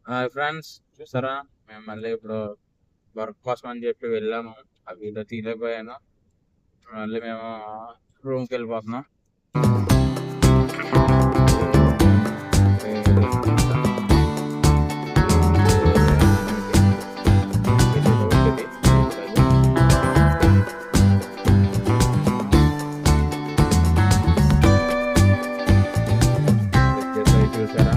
Hi friends, చూసారా? మేము మళ్ళీ ఇప్పుడు వర్క్ కోసం అని చెప్పి వెళ్ళాము. ఆ వీడియో తీయలేకపోయాను. మళ్ళీ మేము రూమ్కి వెళ్ళిపోతున్నాం. చూసారా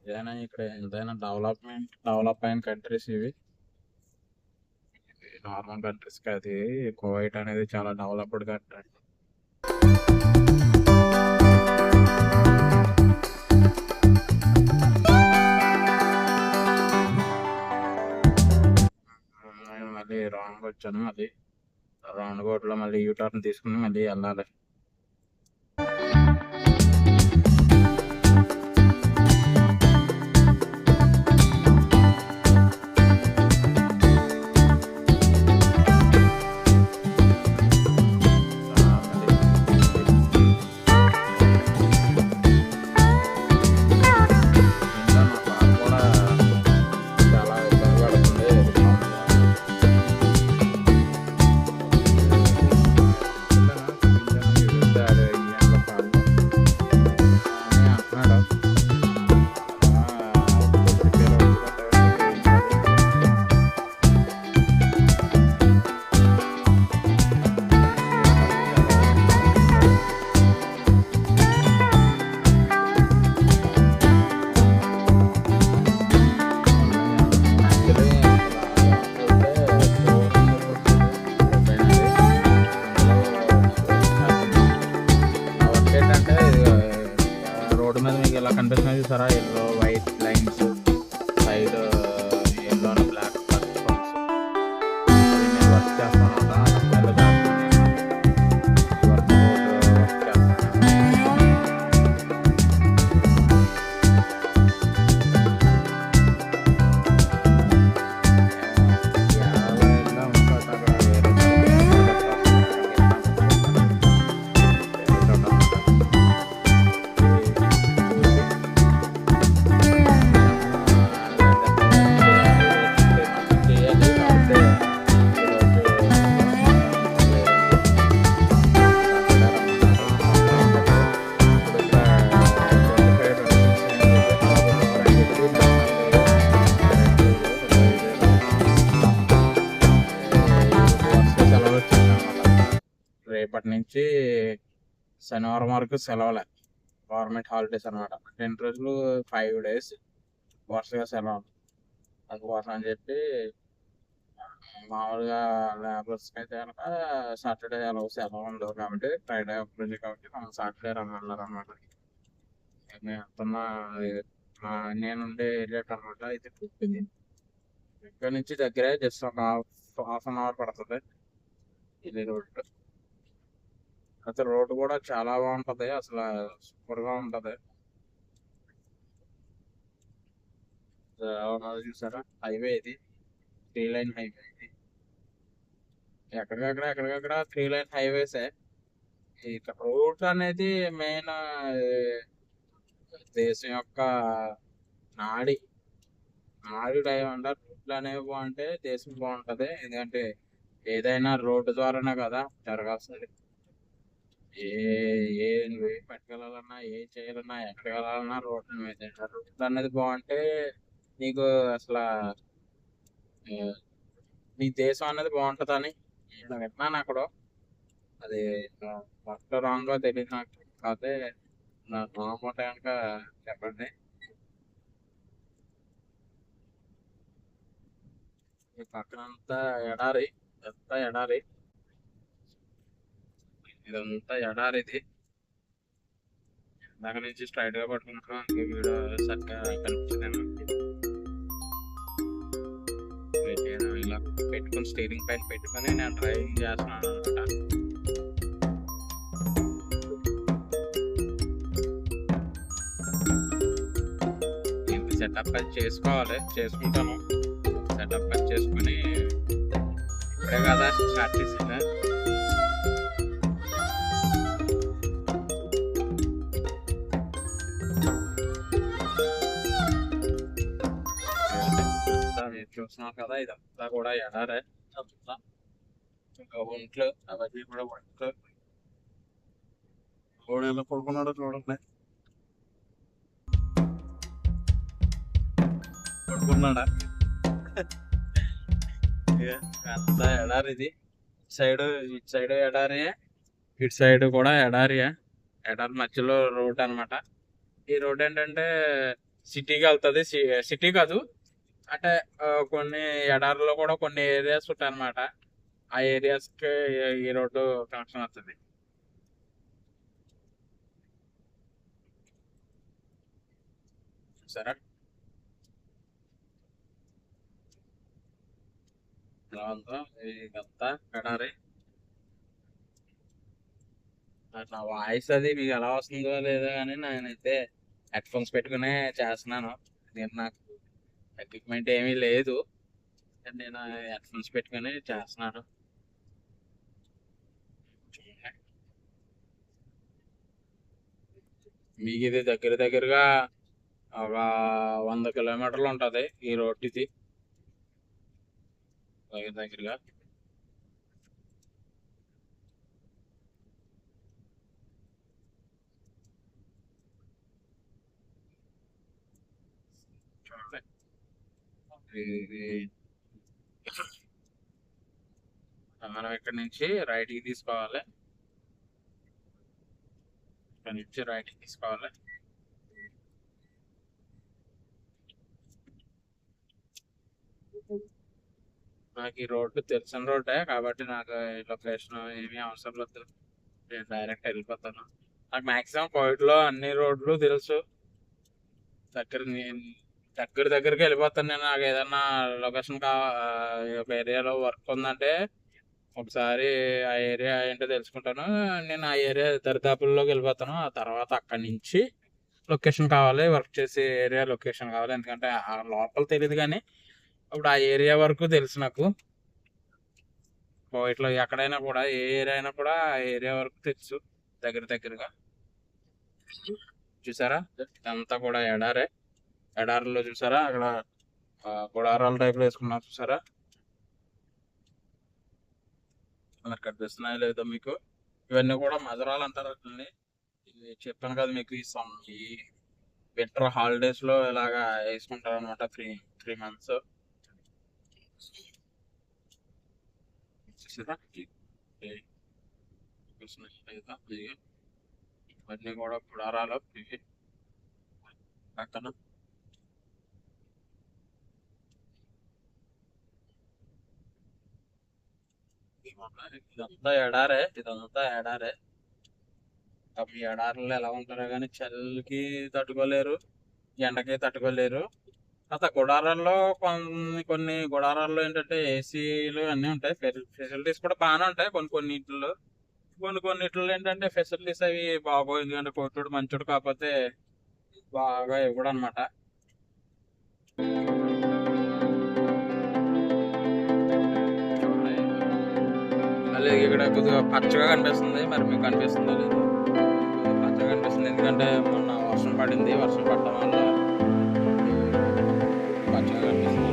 ఏదైనా ఇక్కడ ఎంతైనా డెవలప్ అయిన కంట్రీస్ ఇవి. నార్మల్ కంట్రీస్ కి అది కువైట్ అనేది చాలా డెవలప్డ్ కంట్రీ. నేను మళ్ళీ రాంగ్ వచ్చాను. మళ్ళీ రౌండ్ కోట్లో మళ్ళీ యూటర్న్ తీసుకుని మళ్ళీ వెళ్ళాలి. ఇంకా మా పాప కూడా చాలా ఇబ్బంది పడుతుంది. అంటున్నాడు రోడ్డు మీద మీకు ఇలా కనిపిస్తున్నాయి చూసారా? Yellow white lines, side yellow and black spots. అది నేను వర్క్ చేస్తాను వర్క్ రేపటి నుంచి శనివారం వరకు సెలవులే, గవర్నమెంట్ హాలిడేస్ అనమాట. 2 రోజులు 5 days వరుసగా సెలవు. అందుకోసం అని చెప్పి మామూలుగా లేబర్స్కి అయితే కనుక సాటర్డే సెలవు ఉండదు కాబట్టి, ఫ్రైడే ఒక రోజు కాబట్టి మనం సాటర్డే రమ్మన్నారు అనమాట. నేను వెళ్తున్న నేనుండే ఏరియా అనమాట. అయితే ఇక్కడ నుంచి దగ్గరే, జస్ట్ ఒక హాఫ్ అన్ అవర్ పడుతుంది ఇది రోడ్. అయితే రోడ్ కూడా చాలా బాగుంటది, అసలు సూపర్ గా ఉంటది. చూసారా? హైవే ఇది 3 lane హైవే ఇది. ఎక్కడికక్కడ 3 lane హైవేసే. ఇక్కడ రోడ్ అనేది మెయిన్ దేశం యొక్క నాడి నాడి అంటారు. రోడ్లు అనేవి బాగుంటే దేశం బాగుంటది. ఎందుకంటే ఏదైనా రోడ్డు ద్వారానే కదా జరగాల్సింది. ఏ ఏ నువ్వు ఏ పట్టుకెళ్ళాలన్నా, ఏ చేయాలన్నా, ఎక్కడికి వెళ్ళాలన్నా రోడ్ల మీద. రోడ్లు అనేది బాగుంటే నీకు అసలు నీ దేశం అనేది బాగుంటదని నేను విన్నాను అక్కడ. అది కరెక్ట్ రాంగ్ గా తెలియదు నాకు. కాకపోతే నాకు రాంగ్ కనుక చెప్పండి. ఈ పక్కనంతా ఎడారి, అంతా ఎడారి, ఇదంతా ఎడారిది. దాని నుంచి స్ట్రైట్ గా పట్టుకుంటున్నాం. అందుకే వీడియో సరిగ్గా కనిపించలేదు. నేను ఇలా పెట్టుకుని స్టీరింగ్ పైన పెట్టుకొని నేను డ్రైవింగ్ చేస్తున్నాను అనమాట. సెటప్ అది చేసుకోవాలి, చేసుకుంటాను. సెటప్ అది చేసుకుని ఇప్పుడే కదా స్టార్ట్ చేసాను. ఇదంతా కూడా ఎడారే. అంతా ఇంకా ఒంట్లు అవన్నీ కూడా ఒంట్లు. వాడు ఎలా పడుకున్నాడో చూడండి. పడుకున్నాడా? అంతా ఎడారి ఇది. ఇటు సైడ్ ఎడారియే, ఇటు సైడ్ కూడా ఎడారియే. ఎడారి మధ్యలో రోడ్ అనమాట. ఈ రోడ్ ఏంటంటే సిటీకి వెళ్తుంది. సిటీ కాదు అంటే కొన్ని ఎడారిలో కూడా కొన్ని ఏరియాస్ ఉంటాయి అనమాట. ఆ ఏరియాస్ కి ఈ రోడ్డు కనెక్షన్ వస్తుంది. సరే, ఇలా ఉందో ఇదంతా ఎడారి. నా వాయిస్ అది మీకు ఎలా వస్తుందో లేదో కానీ నేనైతే హెడ్ ఫోన్స్ పెట్టుకునే చేస్తున్నాను. నేను నాకు ఎక్విప్మెంట్ ఏమీ లేదు, నేను హెడ్ ఫోన్స్ పెట్టుకుని చేస్తున్నాను. మీకు ఇది దగ్గరగా ఒక 100 కిలోమీటర్లు ఉంటుంది ఈ రోడ్. ఇది దగ్గరగా చూడండి. మనం ఇక్కడ నుంచి రైట్కి తీసుకోవాలి. నాకు ఈ రోడ్డు తెలిసిన రోడ్డే కాబట్టి నాకు లొకేషన్ ఏమీ అవసరం లేదు. నేను డైరెక్ట్ వెళ్ళిపోతాను. నాకు మ్యాక్సిమం కోవిడ్లో అన్ని రోడ్లు తెలుసు. దగ్గరికి వెళ్ళిపోతాను నేను. నాకు ఏదన్నా లొకేషన్ ఒక ఏరియాలో వర్క్ ఉందంటే ఒకసారి ఆ ఏరియా ఏంటో తెలుసుకుంటాను. నేను ఆ ఏరియా దరిదాపుల్లోకి వెళ్ళిపోతాను. ఆ తర్వాత అక్కడి నుంచి లొకేషన్ కావాలి, వర్క్ చేసే ఏరియా లొకేషన్ కావాలి. ఎందుకంటే ఆ లోపల తెలియదు కానీ అప్పుడు ఆ ఏరియా వరకు తెలుసు నాకు. ఇట్లా ఎక్కడైనా కూడా ఏ ఏరియా అయినా కూడా ఆ ఏరియా వరకు తెలుసు దగ్గరగా. చూసారా, ఇదంతా కూడా ఎడారే. ఎడారిలో చూసారా అక్కడ గుడారాల టైప్లో వేసుకున్నారు. చూసారా అలా కనిపిస్తున్నాయో లేదో మీకు. ఇవన్నీ కూడా మజరాలు అంటారు. అట్లని చెప్పాను కదా మీకు. ఈ వింటర్ హాలిడేస్ లో ఇలాగా వేసుకుంటారు అనమాట. 3 months. ఇవన్నీ కూడా గుడారాలు పక్కన. ఇదంతా ఎడారే. ఈ ఎడారిలో ఎలా ఉంటారో కానీ చలికి తట్టుకోలేరు, ఎండకి తట్టుకోలేరు. అత గుడారాల్లో కొన్ని గుడారాల్లో ఏంటంటే ఏసీలు అన్నీ ఉంటాయి. ఫెసిలిటీస్ కూడా బాగానే ఉంటాయి కొన్నిట్లో. కొన్నిట్లో ఏంటంటే ఫెసిలిటీస్ అవి బాగోవు. ఎందుకంటే కొట్టుడు మంచోడు కాకపోతే బాగా ఇవ్వడం అనమాట. మళ్ళీ ఇక్కడ కొద్దిగా పచ్చగా కనిపిస్తుంది. మరి మీకు కనిపిస్తుందో లేదు? పచ్చగా కనిపిస్తుంది ఎందుకంటే మొన్న వర్షం పడింది. వర్షం పడటం వల్ల పచ్చగా కనిపిస్తుంది.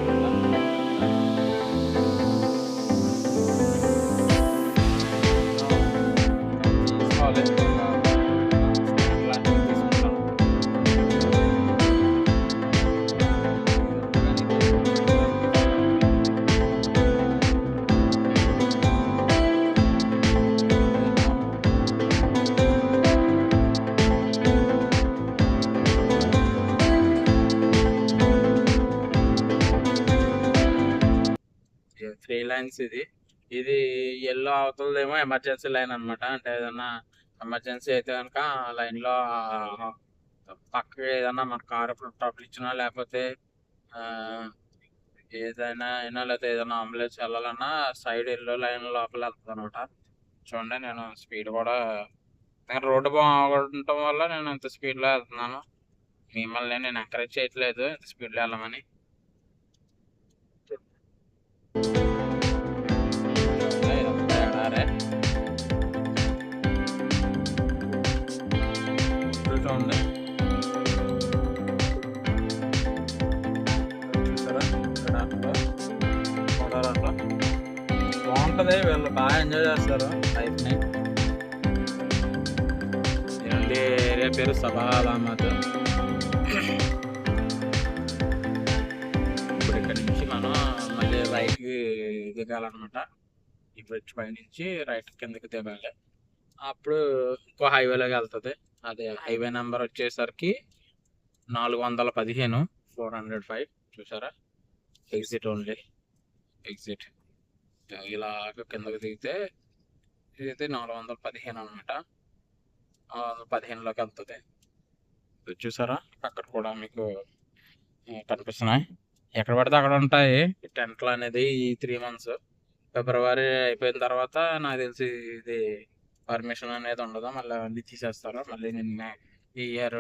త్రీ లైన్స్ ఇది ఎల్లో అవుతుందేమో ఎమర్జెన్సీ లైన్ అనమాట. అంటే ఏదన్నా ఎమర్జెన్సీ అయితే కనుక ఆ లైన్లో పక్కకి ఏదన్నా మన కారు ట్రబుల్ ఇచ్చినా లేకపోతే ఏదైనా లేకపోతే ఏదైనా అంబులెన్స్ వెళ్ళాలన్నా సైడ్ ఎల్లో లైన్ లోపల వెళ్తుంది అనమాట. చూడండి, నేను స్పీడ్ కూడా రోడ్డు బాగుండటం వల్ల నేను ఇంత స్పీడ్లో వెళ్తున్నాను. మిమ్మల్ని నేను ఎంకరేజ్ చేయట్లేదు ఇంత స్పీడ్లో వెళ్ళమని. చూడండి, చూసారా ఎడారిలో ఉంటది. వీళ్ళు బాగా ఎంజాయ్ చేస్తారు లైఫ్ ని. ఇలాంటి ఏరియా పేరు సబాల్ అహ్మద్. ఇప్పుడు ఇక్కడ నుంచి మనం మళ్ళీ రైట్ కి దిగాలన్నమాట. ఈ బ్రిడ్జ్ పై నుంచి రైట్ కిందకి దిగాలి. అప్పుడు ఇంకో హైవేలోకి వెళ్తుంది. అదే హైవే నెంబర్ వచ్చేసరికి 415 405. చూసారా, ఎగ్జిట్ ఓన్లీ, ఎగ్జిట్. ఇలా కిందకి దిగితే ఇదైతే 415 అనమాట. 415లోకి వెళ్తుంది. చూసారా, అక్కడ కూడా మీకు కనిపిస్తున్నాయి. ఎక్కడ పడితే అక్కడ ఉంటాయి టెంట్లు అనేది. ఈ 3 months ఫిబ్రవరి అయిపోయిన తర్వాత నాకు తెలిసి ఇది పర్మిషన్ అనేది ఉండదు. మళ్ళీ అవన్నీ తీసేస్తారు. మళ్ళీ నిన్న ఈ ఇయర్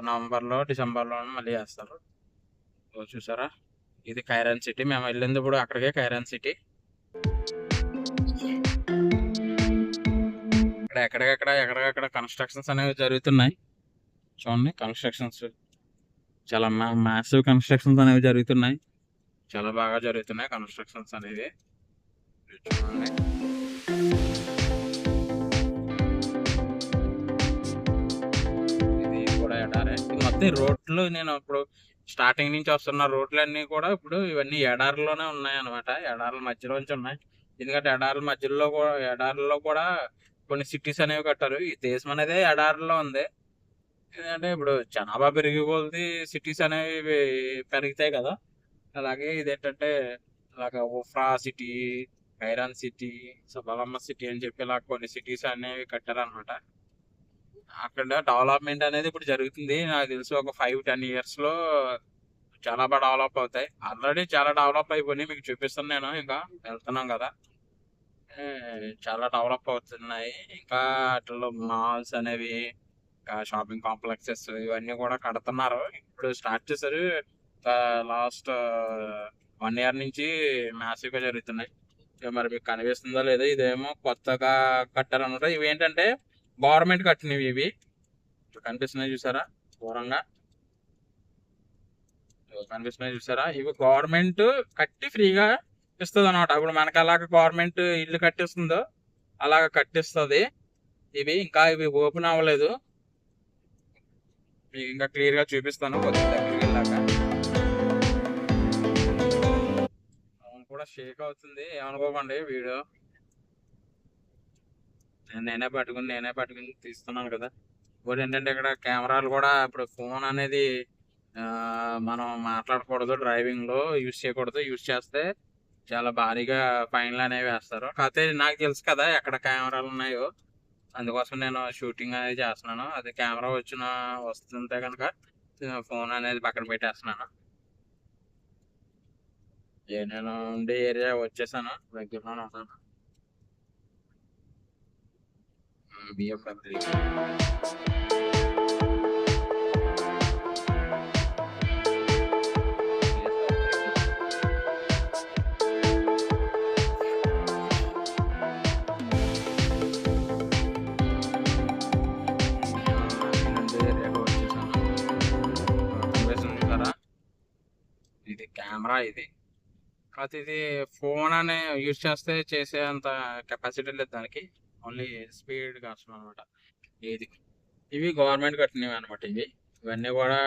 నవంబర్లో మళ్ళీ వేస్తారు. చూసారా, ఇది ఖైరాన్ సిటీ. మేము వెళ్ళింది ఇప్పుడు అక్కడికే, ఖైరాన్ సిటీ. ఇక్కడ ఎక్కడికక్కడ కన్స్ట్రక్షన్స్ అనేవి జరుగుతున్నాయి. చూడండి, కన్స్ట్రక్షన్స్ చాలా మ్యాసివ్ కన్స్ట్రక్షన్స్ అనేవి జరుగుతున్నాయి. చాలా బాగా జరుగుతున్నాయి కన్స్ట్రక్షన్స్ అనేవి. చూడండి, ఇది కూడా ఎడారే. మొత్తం రోడ్లు, నేను ఇప్పుడు స్టార్టింగ్ నుంచి వస్తున్న రోడ్లన్నీ కూడా ఇప్పుడు ఇవన్నీ ఎడారిలోనే ఉన్నాయి అనమాట. ఎడారుల మధ్యలోంచి ఉన్నాయి. ఎందుకంటే ఎడారిలో కూడా కొన్ని సిటీస్ అనేవి కట్టారు. ఈ దేశం అనేది ఎడారిలో ఉంది. ఎందుకంటే ఇప్పుడు జనాభా పెరిగే కొలది సిటీస్ అనేవి పెరుగుతాయి కదా. అలాగే ఇదేంటంటే ఇలాగ ఉఫ్రా సిటీ, ఖైరాన్ సిటీ, సబాలమ్మ సిటీ అని చెప్పి ఇలా కొన్ని సిటీస్ అనేవి కట్టారనమాట. అక్కడ డెవలప్మెంట్ అనేది ఇప్పుడు జరుగుతుంది. నాకు తెలిసి ఒక 5-10 years లో చాలా బాగా డెవలప్ అవుతాయి. ఆల్రెడీ చాలా డెవలప్ అయిపోయినాయి. మీకు చూపిస్తాను, నేను ఇంకా వెళ్తున్నాం కదా. చాలా డెవలప్ అవుతున్నాయి. ఇంకా అట్లా మాల్స్ అనేవి, షాపింగ్ కాంప్లెక్సెస్ ఇవన్నీ కూడా కడుతున్నారు. ఇప్పుడు స్టార్ట్ చేశారు. లాస్ట్ 1 year నుంచి మ్యాసివ్ గా జరుగుతున్నాయి. మరి మీకు కనిపిస్తుందో లేదో, ఇదేమో కొత్తగా కట్టారనమాట. ఇవి ఏంటంటే గవర్నమెంట్ కట్టినవి. ఇవి కనిపిస్తున్నాయి చూసారా, దూరంగా కనిపిస్తున్నాయి చూసారా. ఇవి గవర్నమెంట్ కట్టి ఫ్రీగా ఇస్తుంది అనమాట. ఇప్పుడు మనకి అలాగ గవర్నమెంట్ ఇల్లు కట్టిస్తుందో అలాగ కట్టిస్తుంది. ఇవి ఓపెన్ అవ్వలేదు. మీకు ఇంకా క్లియర్ గా చూపిస్తాను కొద్దిగా దగ్గరికి వెళ్ళాక. కూడా షేక్ అవుతుంది, ఏమనుకోకండి. వీడియో నేనే పట్టుకుని తీస్తున్నాను కదా. ఇంకోటి ఏంటంటే ఇక్కడ కెమెరాలు కూడా, ఇప్పుడు ఫోన్ అనేది మనం మాట్లాడకూడదు, డ్రైవింగ్ లో యూజ్ చేయకూడదు. యూజ్ చేస్తే చాలా భారీగా ఫైన్లు అనేవి వేస్తారు. కాకపోతే నాకు తెలుసు కదా ఎక్కడ కెమెరాలు ఉన్నాయో, అందుకోసం నేను షూటింగ్ అనేది చేస్తున్నాను. అది కెమెరా వస్తుంటే కనుక ఫోన్ అనేది పక్కన పెట్టేస్తున్నాను. నేను ఉండే ఏరియా వచ్చేసాను, దగ్గరలోనే ఉన్నాను. బిఎండబ్ల్యూ ఇది కెమెరా. ఇది కాకపోతే ఇది ఫోన్ అనే యూజ్ చేసే అంత కెపాసిటీ లేదు దానికి. ఓన్లీ స్పీడ్ వస్తుంది అనమాట. ఇవి గవర్నమెంట్ కట్టినవి అనమాట. ఇవన్నీ కూడా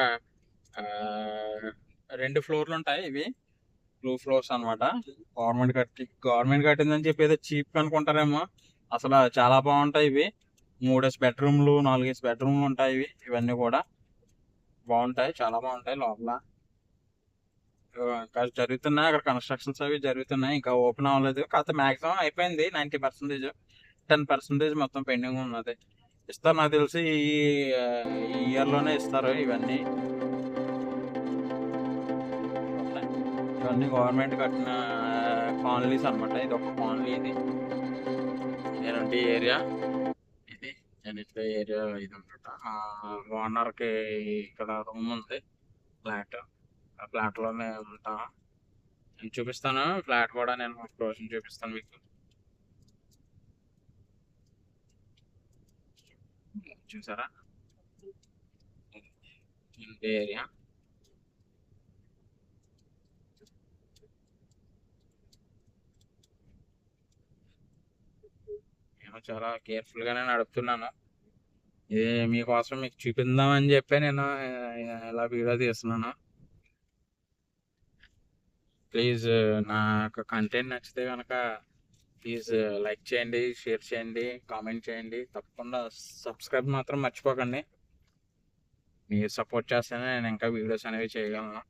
2 floors ఉంటాయి. ఇవి 2 floors అనమాట. గవర్నమెంట్ కట్టిందని చెప్పి ఏదో చీప్ అనుకుంటారేమో. అసలు చాలా బాగుంటాయి ఇవి. 3 bedrooms 4 bedrooms ఉంటాయి. ఇవన్నీ కూడా బాగుంటాయి, చాలా బాగుంటాయి. లోపల ఇంకా జరుగుతున్నాయి, అక్కడ కన్స్ట్రక్షన్స్ అవి జరుగుతున్నాయి. ఇంకా ఓపెన్ అవ్వలేదు. కాకపోతే మాక్సిమం అయిపోయింది. 90%. 10% మొత్తం పెండింగ్ ఉన్నది. ఇస్తారు నాకు తెలిసి ఈ ఇయర్ లోనే ఇస్తారు. ఇవన్నీ గవర్నమెంట్ కట్టిన కాలనీస్ అనమాట. ఇది ఒక కాలనీ. నేనంటే ఏరియా నేను ఏరియా ఇది అనమాట. ఓనర్ కి ఇక్కడ రూమ్ ఉంది, ఫ్లాట్. ఆ ఫ్లాట్ లోనే ఉంటాను. నేను చూపిస్తాను ఫ్లాట్ కూడా. నేను రోజు చూపిస్తాను మీకు. చూసారా, ఏరియా. చాలా కేర్ఫుల్గానే నడుపుతున్నాను. ఇది మీకోసం మీకు చూపిందామని చెప్పి నేను ఇలా వీడియో తీస్తున్నాను. ప్లీజ్ నాకు కంటెంట్ నచ్చితే కనుక ప్లీజ్ లైక్ చేయండి, షేర్ చేయండి, కామెంట్ చేయండి. తప్పకుండా సబ్స్క్రైబ్ మాత్రం మర్చిపోకండి. మీరు సపోర్ట్ చేస్తేనే నేను ఇంకా వీడియోస్ అనేవి చేయగలను.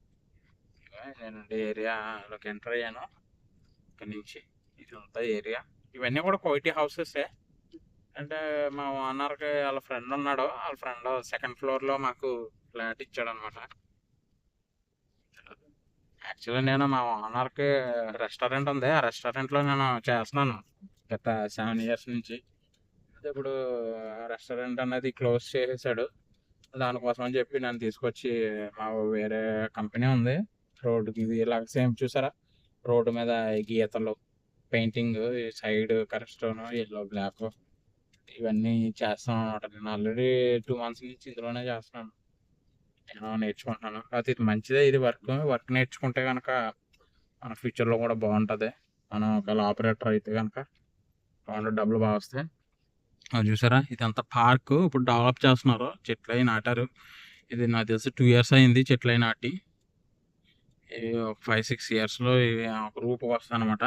నేను ఏరియాలోకి ఎంటర్ అయ్యాను. ఇక్కడ నుంచి ఇదంతా ఏరియా, ఇవన్నీ కూడా కోయిటీ హౌసెసే. అంటే మా ఓనర్కి వాళ్ళ ఫ్రెండ్ ఉన్నాడు, వాళ్ళ ఫ్రెండ్ సెకండ్ ఫ్లోర్లో మాకు ఫ్లాట్ ఇచ్చాడు అనమాట. యాక్చువల్లీ నేను మా ఓనర్కి రెస్టారెంట్ ఉంది, ఆ రెస్టారెంట్లో నేను చేస్తున్నాను గత 7 years నుంచి. ఇప్పుడు రెస్టారెంట్ అనేది క్లోజ్ చేసేసాడు. దానికోసం అని చెప్పి నన్ను తీసుకొచ్చి మా వేరే కంపెనీ ఉంది రోడ్డుకి, ఇది ఇలా సేమ్ చూసారా, రోడ్డు మీద గీతలు, పెయింటింగ్, సైడ్ కరెస్టోన్, ఎల్లో బ్లాక్, ఇవన్నీ చేస్తాను అనమాట. నేను ఆల్రెడీ 2 months నుంచి ఇందులోనే చేస్తున్నాను. నేను నేర్చుకుంటున్నాను. కాకపోతే ఇది మంచిదే, ఇది వర్క్ నేర్చుకుంటే కనుక మన ఫ్యూచర్లో కూడా బాగుంటుంది. మనం ఒకవేళ ఆపరేటర్ అయితే కనుక బాగుంటుంది, డబ్బులు బాగా వస్తాయి. అది చూసారా, ఇదంతా పార్క్ ఇప్పుడు డెవలప్ చేస్తున్నారు, చెట్లు అవి నాటారు. ఇది నాకు తెలిసి 2 years అయింది చెట్లు అవి నాటి. ఇవి ఒక 5-6 yearsలో ఇవి ఒక రూపుకి వస్తాయి అనమాట.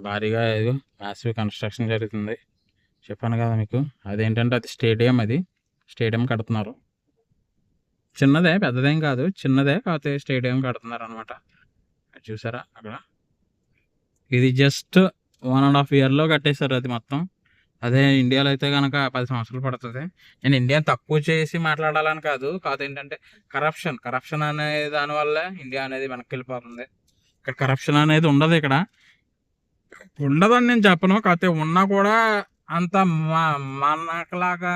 భారీగా ఇది మ్యాసివ్ కన్స్ట్రక్షన్ జరుగుతుంది. చెప్పాను కదా మీకు, అదేంటంటే అది స్టేడియం కడుతున్నారు. చిన్నదే, పెద్దదేం కాదు, చిన్నదే, కాకపోతే స్టేడియం కడుతున్నారు అనమాట. చూసారా అక్కడ, ఇది జస్ట్ 1.5 yearలో కట్టేశారు అది మొత్తం. అదే ఇండియాలో అయితే కనుక 10 సంవత్సరాలు పడుతుంది. నేను ఇండియా తక్కువ చేసి మాట్లాడాలని కాదు, కాదు ఏంటంటే కరప్షన్ అనే దానివల్లే ఇండియా అనేది వెనక్కి వెళ్ళిపోతుంది. ఇక్కడ కరప్షన్ అనేది ఉండదు, ఇక్కడ ఉండదని నేను చెప్పను, కాకపోతే ఉన్నా కూడా అంత మనకులాగా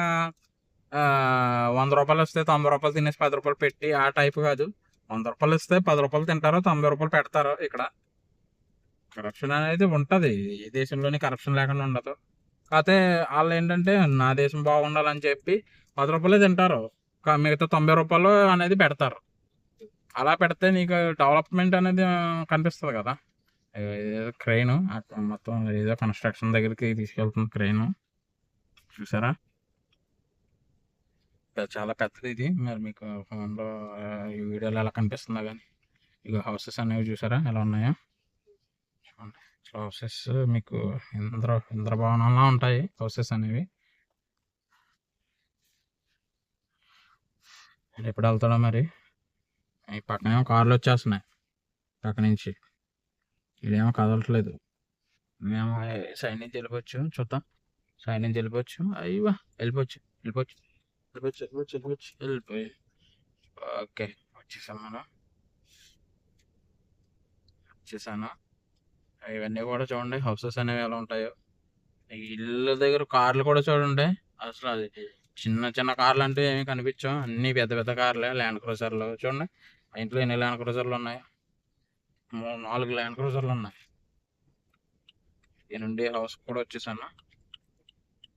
100 రూపాయలు వస్తే 90 రూపాయలు తినేసి 10 రూపాయలు పెట్టి ఆ టైప్ కాదు. 100 రూపాయలు ఇస్తే 10 రూపాయలు తింటారు, 90 రూపాయలు పెడతారు. ఇక్కడ కరప్షన్ అనేది ఉంటుంది, ఏ దేశంలోని కరప్షన్ లేకుండా ఉండదు. కాకపోతే వాళ్ళు ఏంటంటే నా దేశం బాగుండాలని చెప్పి 10 రూపాయలే తింటారు, మిగతా 90 రూపాయలు అనేది పెడతారు. అలా పెడితే నీకు డెవలప్మెంట్ అనేది కనిపిస్తుంది కదా. ఏదో క్రెయిన్ మొత్తం ఏదో కన్స్ట్రక్షన్ దగ్గరికి తీసుకెళ్తుంది క్రెయిన్, చూసారా. చాలా పెద్దది ఇది, మరి మీకు ఫోన్లో ఈ వీడియోలో ఎలా కనిపిస్తుందో కానీ. ఇక హౌసెస్ అనేవి చూసారా ఎలా ఉన్నాయో. హౌసెస్ మీకు ఇంద్రభవనంలా ఉంటాయి హౌసెస్ అనేవి. ఎప్పుడు వెళ్తాడో మరి. ఈ పక్కనేమో కార్లు వచ్చేస్తున్నాయి పక్క నుంచి, ఇదేమో కదలట్లేదు. మేము సైడ్ నుంచి వెళ్ళిపోవచ్చు, చూద్దాం. సైడ్ నుంచి వెళ్ళిపోవచ్చు, అయ్యా వెళ్ళిపోవచ్చు. ఓకే, వచ్చేసాను. ఇవన్నీ కూడా చూడండి హౌసెస్ అనేవి ఎలా ఉంటాయో. ఇళ్ళ దగ్గర కార్లు కూడా చూడండి, అసలు అది చిన్న కార్లు అంటే ఏమి కనిపించవు, అన్ని పెద్ద పెద్ద కార్లే. ల్యాండ్ క్రూజర్లు చూడండి, మా ఇంట్లో ఎన్ని ల్యాండ్ క్రూజర్లు ఉన్నాయి, 4 ల్యాండ్ క్రూజర్లు ఉన్నాయి. నేనుండి హౌస్ కూడా వచ్చేసాను.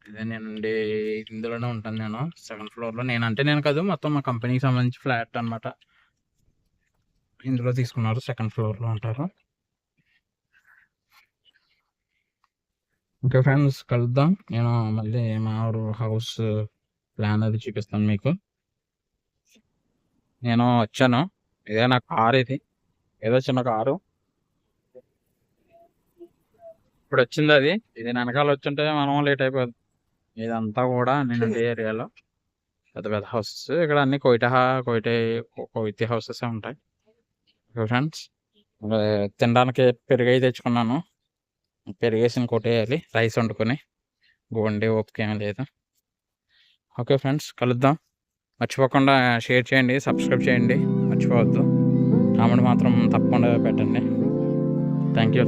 ఇదే నేనుండి ఇందులోనే ఉంటాను, నేను సెకండ్ ఫ్లోర్లో. నేను కాదు, మొత్తం మా కంపెనీకి సంబంధించి ఫ్లాట్ అనమాట. ఇందులో తీసుకున్నారు, సెకండ్ ఫ్లోర్లో ఉంటారు. ఓకే ఫ్రెండ్స్, కలుద్దాం. నేను మళ్ళీ మా హౌస్ ప్లాన్ అది చూపిస్తాను మీకు. నేను వచ్చాను, ఇదే నా కారు, ఇది ఏదో చిన్న కారు ఇప్పుడు వచ్చింది. ఇది వెనకాల వచ్చుంటే మనం లేట్ అయిపోద్ది. ఇదంతా కూడా నేను ఏరియాలో పెద్ద పెద్ద హౌసెస్. ఇక్కడ అన్ని కోయిటీ హౌసెస్ ఉంటాయి. ఫ్రెండ్స్, తినడానికి పెరుగై తెచ్చుకున్నాను, పెరిగేసి కొట్టేయాలి రైస్ వండుకొని. గోండి ఓపిక ఏమీ లేదు. ఓకే ఫ్రెండ్స్, కలుద్దాం. మర్చిపోకుండా షేర్ చేయండి, సబ్స్క్రైబ్ చేయండి, మర్చిపోవద్దు. కామెంట్ మాత్రం తప్పకుండా పెట్టండి. Thank you.